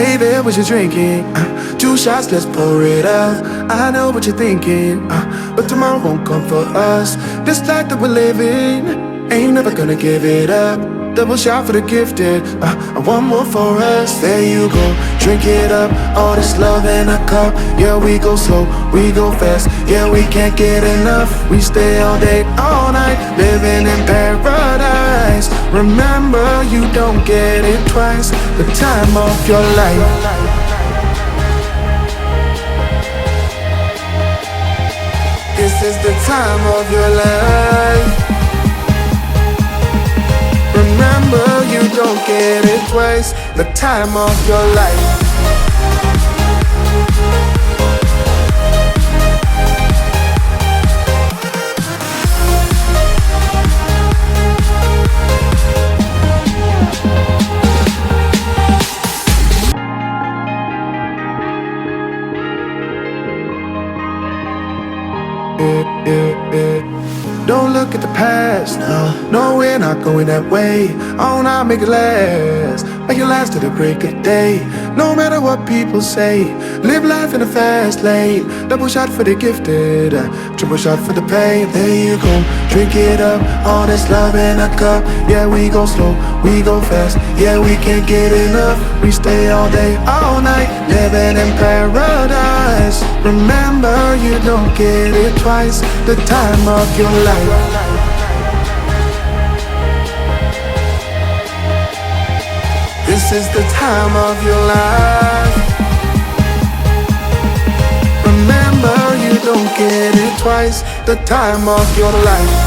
Hey there, what you drinking? 2 shots, let's pour it out. I know what you're thinking, but tomorrow won't come for us. This life that we're living, ain't never gonna give it up. Double shot for the gifted, and one more for us. There you go, drink it up. All this love in a cup. Yeah, we go slow, we go fast. Yeah, we can't get enough. We stay all day, all night, living in paradise. Remember, you don't get it twice. The time of your life. This is the time of your life. Remember, you don't get it twice. The time of your life. Don't look at the past, no, we're not going that way. Oh, now make it last, make it last to the break of day. No matter what people say, live life in a fast lane. Double shot for the gifted, triple shot for the pain. There you go, drink it up, all this love in a cup. Yeah, we go slow, we go fast. Yeah, we can't get enough. We stay all day, all night, living in paradise. Remember, you don't get it twice. The time of your life. This is the time of your life. Remember, you don't get it twice. The time of your life.